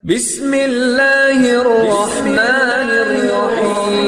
بسم اللہ الرحمن الرحیم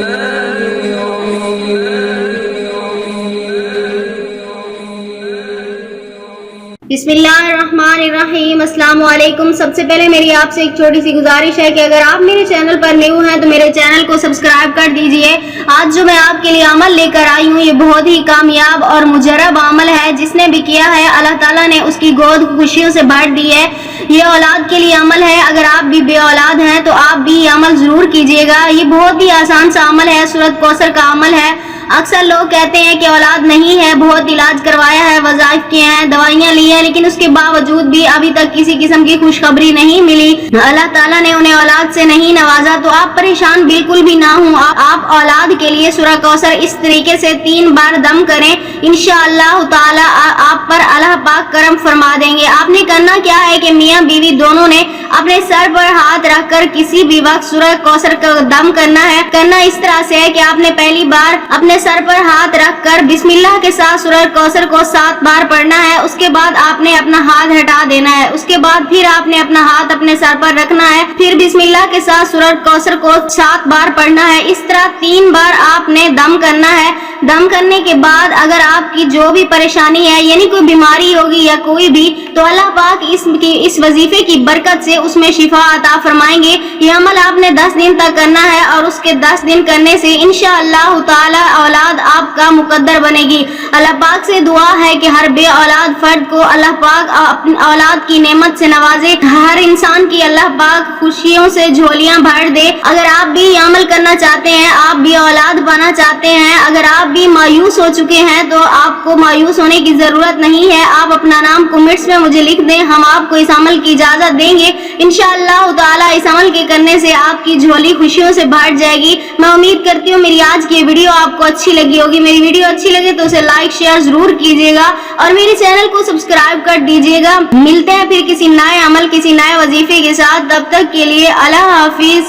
بسم اللہ الرحمن الرحیم۔ السلام علیکم۔ سب سے پہلے میری آپ سے ایک چھوٹی سی گزارش ہے کہ اگر آپ میرے چینل پر نیو ہیں تو میرے چینل کو سبسکرائب کر دیجئے۔ آج جو میں آپ کے لیے عمل لے کر آئی ہوں یہ بہت ہی کامیاب اور مجرب عمل ہے، جس نے بھی کیا ہے اللہ تعالیٰ نے اس کی گود خوشیوں سے بھر دی ہے۔ یہ اولاد کے لیے عمل ہے۔ اگر آپ بھی بے اولاد ہیں تو آپ بھی یہ عمل ضرور کیجئے گا۔ یہ بہت ہی آسان سا عمل ہے، سورۃ کوثر کا عمل ہے۔ اکثر لوگ کہتے ہیں کہ اولاد نہیں ہے، بہت علاج کروایا ہے، وظائف کیے ہیں، دوائیاں لی ہیں، لیکن اس کے باوجود بھی ابھی تک کسی قسم کی خوشخبری نہیں ملی۔ اللہ تعالیٰ نے انہیں اولاد سے نہیں نوازا، تو آپ پریشان بالکل بھی نہ ہوں۔ آپ اولاد کے لیے سورہ کوثر اس طریقے سے 3 بار دم کریں، انشاءاللہ تعالیٰ آپ پر اللہ پاک کرم فرما دیں گے۔ آپ نے کرنا کیا ہے کہ میاں بیوی دونوں نے اپنے سر پر ہاتھ رکھ کر کسی بھی وقت سورہ کوثر کا دم کرنا ہے۔ کرنا اس طرح سے ہے کہ آپ نے پہلی بار اپنے سر پر ہاتھ رکھ کر بسم اللہ کے ساتھ سورہ کوثر کو 7 بار پڑھنا ہے۔ اس کے بعد آپ نے اپنا ہاتھ ہٹا دینا ہے۔ اس کے بعد پھر آپ نے اپنا ہاتھ اپنے سر پر رکھنا ہے، پھر بسم اللہ کے ساتھ سورہ کوثر کو 7 بار پڑھنا ہے۔ اس طرح 3 بار آپ نے دم کرنا ہے۔ دم کرنے کے بعد اگر آپ کی جو بھی پریشانی ہے، یعنی کوئی بیماری ہوگی یا کوئی بھی، تو اللہ پاک اس وظیفے کی برکت سے اس میں شفا عطا فرمائیں گے۔ یہ عمل آپ نے 10 دن تک کرنا ہے، اور اس کے 10 دن کرنے سے انشاءاللہ تعالی اولاد آپ کا مقدر بنے گی۔ اللہ پاک سے دعا ہے کہ ہر بے اولاد فرد کو اللہ پاک اپنی اولاد کی نعمت سے نوازے، ہر انسان کی اللہ پاک خوشیوں سے جھولیاں بھر دے۔ اگر آپ بھی یہ عمل کرنا چاہتے ہیں، آپ بھی اولاد پانا چاہتے ہیں، اگر آپ بھی مایوس ہو چکے ہیں، تو آپ کو مایوس ہونے کی ضرورت نہیں ہے۔ آپ اپنا نام کمنٹس میں مجھے لکھ دیں، ہم آپ کو اس عمل کی اجازت دیں گے۔ انشاءاللہ تعالیٰ اس عمل کے کرنے سے آپ کی جھولی خوشیوں سے بھر جائے گی۔ میں امید کرتی ہوں میری آج کی ویڈیو آپ کو اچھی لگی ہوگی۔ میری ویڈیو اچھی لگے تو اسے لائک شیئر ضرور کیجیے گا، اور میرے چینل کو سبسکرائب کر دیجیے گا۔ ملتے ہیں پھر کسی نئے عمل، کسی نئے وظیفے کے ساتھ۔ تب تک کے لیے اللہ حافظ۔